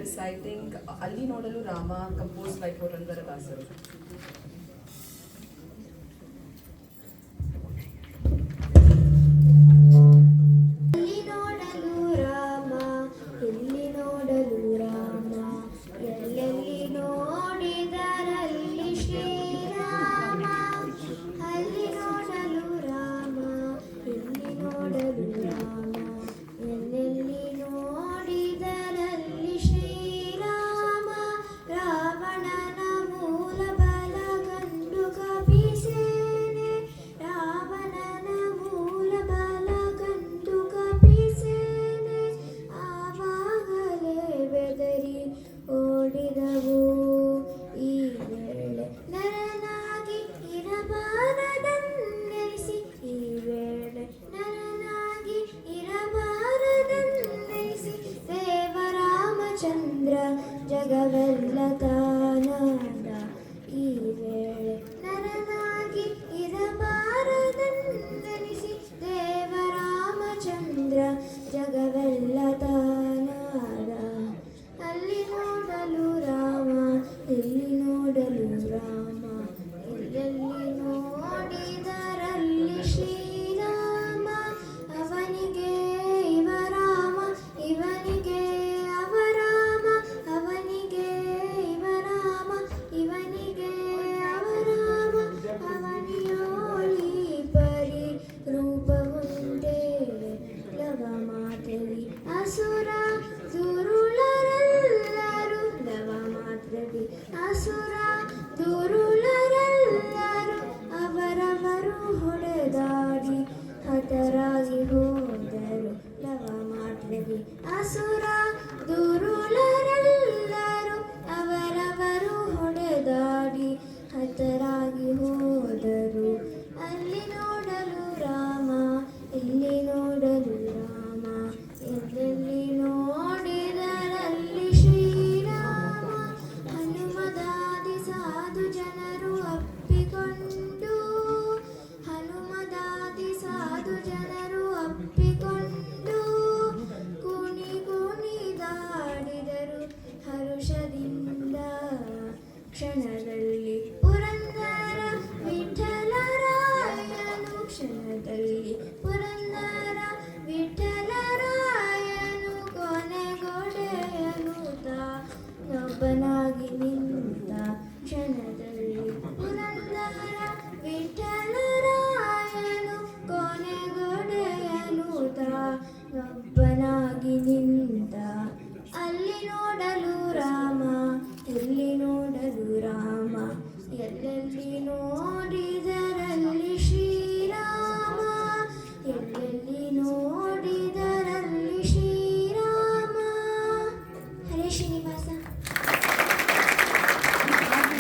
reciting ಅಲ್ಲಿ ನೋಡಲು Rama, composed by ಪುರಂದರದಾಸರು. ಜಗವೆಲ್ಲ ತಾನಾದ ಈ ವೇಳೆ ನರನಾಗಿ ಇರಬಾರದೆಂದೆನಿಸಿ ದೇವರಾಮಚಂದ್ರ ಜಗವೆಲ್ಲ ತಾನಾದ. ಅಲ್ಲಿ ನೋಡಲು ರಾಮ, ಇಲ್ಲಿ ನೋಡಲು ರಾಮ, ಎಲ್ಲೆಲ್ಲಿ ನೋಡಿದರಲ್ಲಿ ಶ್ರೀರಾಮ. ಅವನಿಗೆ ಇವ ರಾಮ, ಇವನಿಗೆ ಅಸುರ ದುರುಳರೆಲ್ಲರೂ ಲವ ಮಾತ್ರದಿ ಅಸುರ ದುರುಳರೆಲ್ಲರೂ ಅವರವರು ಹೊಡೆದಾಡಿ ಹತರಾಗಿ ಹೋದರು ಲವ ಮಾತ್ರದಿ. ಅಸುರ ದುರುಳರೆಲ್ಲರೂ ಅವರವರು ಹೊಡೆದಾಡಿ ಹತರಾಗಿ ಹೋದರು. ಅಲ್ಲಿ ನೋಡಲು ರಾಮ, ಇಲ್ಲಿ ನೋಡಲು ರಾಮ, ಎಲ್ಲೆಲ್ಲಿ ನೋಡಿದರಲ್ಲಿ ಶ್ರೀರಾಮ. ಹನುಮದಾದಿ ಸಾಧು ಜನರು ಅಪ್ಪಿಕೊಂಡು, ಹನುಮದಾದಿ ಸಾಧು ಜನರು ಅಪ್ಪಿಕೊಂಡು ಕುಣಿ ಕುಣಿದಾಡಿದರು ಹರುಷದಿಂದ. ಕ್ಷಣದಲ್ಲಿ ಪುರಂದರ ವಿಠಲರಾಯನು, ಕ್ಷಣದಲ್ಲಿ ಪುರಂದರ ವಿಠಲರಾಯನು ಕೊನೆಗೊಡೆಯನು ತಾನೊಬ್ಬನಾಗಿ ನಿಂತ. ಕ್ಷಣದಲ್ಲಿ ಪುರಂದರ ವಿಠಲರಾಯನು ಕೊನೆಗೊಡೆಯನು ತಾನೊಬ್ಬನಾಗಿ ನಿಂತ. ಅಲ್ಲಿ ನೋಡಲು ರಾಮ, ಇಲ್ಲಿ ನೋಡಲು ರಾಮ, ಎಲ್ಲೆಲ್ಲಿ